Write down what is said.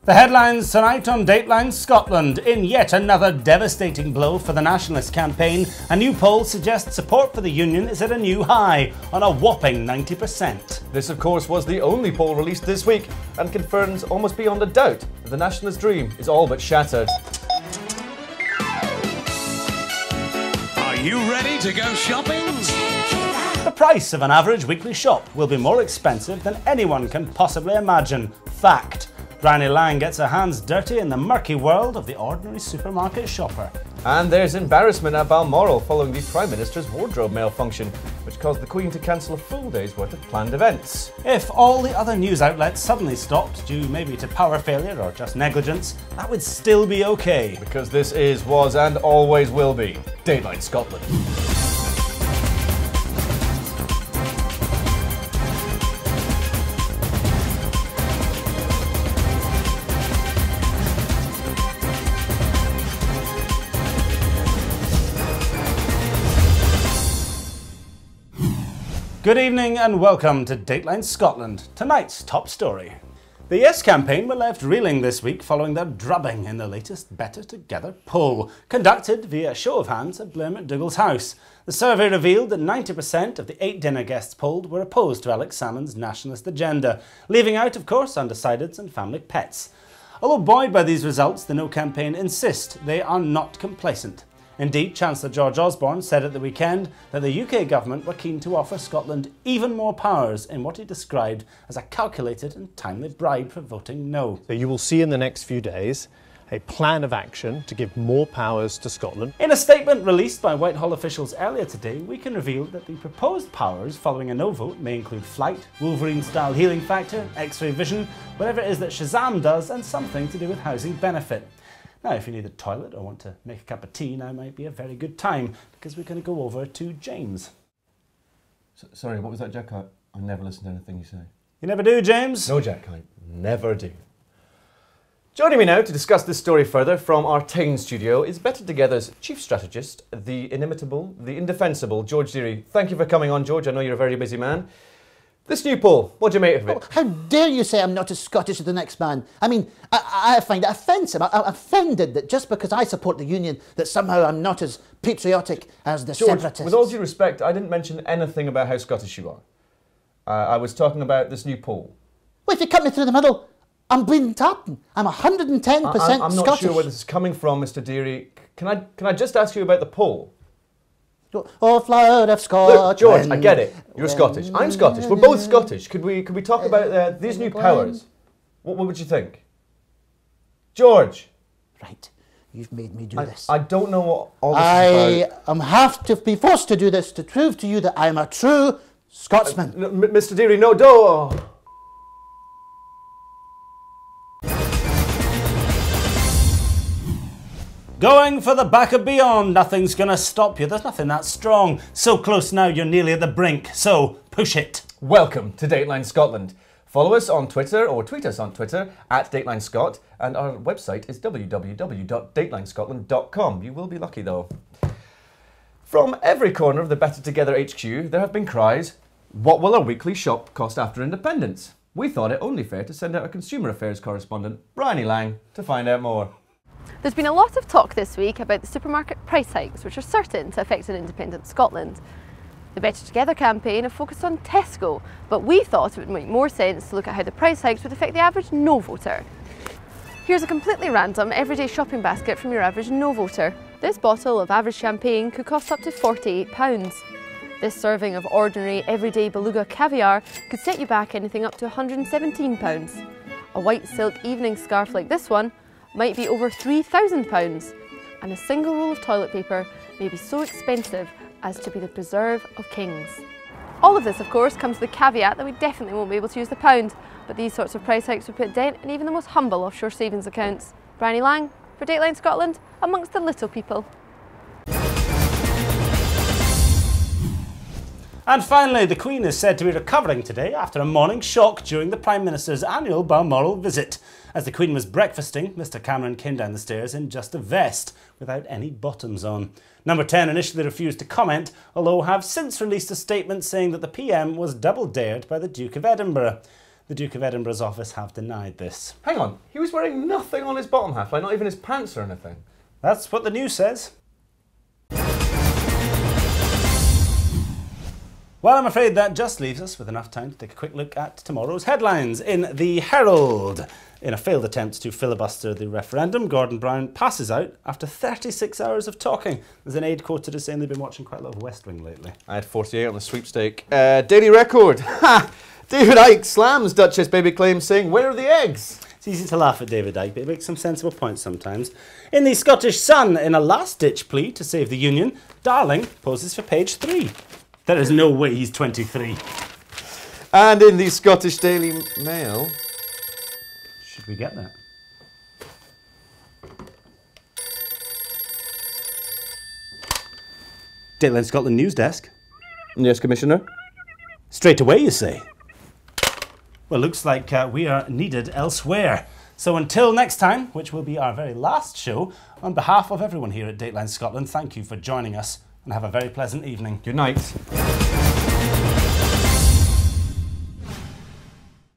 The headlines tonight on Dateline Scotland. In yet another devastating blow for the Nationalist campaign, a new poll suggests support for the Union is at a new high, on a whopping 90%. This, of course, was the only poll released this week and confirms almost beyond a doubt that the Nationalist dream is all but shattered. Are you ready to go shopping? The price of an average weekly shop will be more expensive than anyone can possibly imagine. Fact. Briony Laing gets her hands dirty in the murky world of the ordinary supermarket shopper. And there's embarrassment at Balmoral following the Prime Minister's wardrobe malfunction, which caused the Queen to cancel a full day's worth of planned events. If all the other news outlets suddenly stopped, due maybe to power failure or just negligence, that would still be okay. Because this is, was and always will be Dateline Scotland. Good evening and welcome to Dateline Scotland. Tonight's top story. The Yes campaign were left reeling this week following their drubbing in the latest Better Together poll, conducted via show of hands at Blair McDougall's house. The survey revealed that 90% of the 8 dinner guests polled were opposed to Alex Salmond's nationalist agenda, leaving out, of course, undecideds and family pets. Although buoyed by these results, the No campaign insist they are not complacent. Indeed, Chancellor George Osborne said at the weekend that the UK government were keen to offer Scotland even more powers in what he described as a calculated and timely bribe for voting no. So you will see in the next few days a plan of action to give more powers to Scotland. In a statement released by Whitehall officials earlier today, we can reveal that the proposed powers following a no vote may include flight, Wolverine-style healing factor, X-ray vision, whatever it is that Shazam does, and something to do with housing benefit. Now, if you need a toilet or want to make a cup of tea, now might be a very good time, because we're going to go over to James. Sorry, what was that, Jack? I never listen to anything you say. You never do, James? No, Jack, I never do. Joining me now to discuss this story further from our Tyne studio is Better Together's chief strategist, the inimitable, the indefensible George Deary. Thank you for coming on, George. I know you're a very busy man. This new poll, what do you make of it? Oh, how dare you say I'm not as Scottish as the next man? I mean, I find it offensive. I'm offended that just because I support the Union, that somehow I'm not as patriotic as the George, separatists. with all due respect, I didn't mention anything about how Scottish you are. I was talking about this new poll. Well, if you cut me through the middle, I'm bleeding tartan. I'm 110% Scottish. I'm not sure where this is coming from, Mr. Deary. Can I just ask you about the poll? Oh, flower of Scotland. Look, George, I get it. You're Scottish. I'm Scottish. We're both Scottish. Could we talk about these new powers? What would you think? George. Right. You've made me do this. I don't know what all this is about. I have to be forced to do this to prove to you that I am a true Scotsman. Mr. Deary, no, don't. Going for the back of beyond. Nothing's going to stop you. There's nothing that strong. So close now, you're nearly at the brink. So push it. Welcome to Dateline Scotland. Follow us on Twitter or tweet us on Twitter at Dateline Scot, and our website is www.datelinescotland.com. You will be lucky though. From every corner of the Better Together HQ, there have been cries, what will our weekly shop cost after independence? We thought it only fair to send out a consumer affairs correspondent, Briony Laing, to find out more. There's been a lot of talk this week about the supermarket price hikes, which are certain to affect an independent Scotland. The Better Together campaign have focused on Tesco, but we thought it would make more sense to look at how the price hikes would affect the average no voter. Here's a completely random everyday shopping basket from your average no voter. This bottle of average champagne could cost up to £48. This serving of ordinary everyday beluga caviar could set you back anything up to £117. A white silk evening scarf like this one might be over £3,000, and a single roll of toilet paper may be so expensive as to be the preserve of kings. All of this, of course, comes with the caveat that we definitely won't be able to use the pound, but these sorts of price hikes would put a dent in even the most humble offshore savings accounts. Briony Laing for Dateline Scotland, amongst the little people. And finally, the Queen is said to be recovering today after a morning shock during the Prime Minister's annual Balmoral visit. As the Queen was breakfasting, Mr Cameron came down the stairs in just a vest, without any bottoms on. Number 10 initially refused to comment, although have since released a statement saying that the PM was double-dared by the Duke of Edinburgh. the Duke of Edinburgh's office have denied this. Hang on, he was wearing nothing on his bottom half, like not even his pants or anything. That's what the news says. Well, I'm afraid that just leaves us with enough time to take a quick look at tomorrow's headlines. In the Herald, in a failed attempt to filibuster the referendum, Gordon Brown passes out after 36 hours of talking. There's an aide quoted as saying they've been watching quite a lot of West Wing lately. I had 48 on the sweepstake. Daily Record. Ha! David Icke slams Duchess baby claims saying, "Where are the eggs?" It's easy to laugh at David Icke, but he makes some sensible points sometimes. In the Scottish Sun, in a last-ditch plea to save the Union, Darling poses for page 3. There is no way he's 23. And in the Scottish Daily Mail... Should we get that? Dateline Scotland news desk. Yes, Commissioner? Straight away, you say? Well, looks like we are needed elsewhere. So until next time, which will be our very last show, on behalf of everyone here at Dateline Scotland, thank you for joining us and have a very pleasant evening. Good night.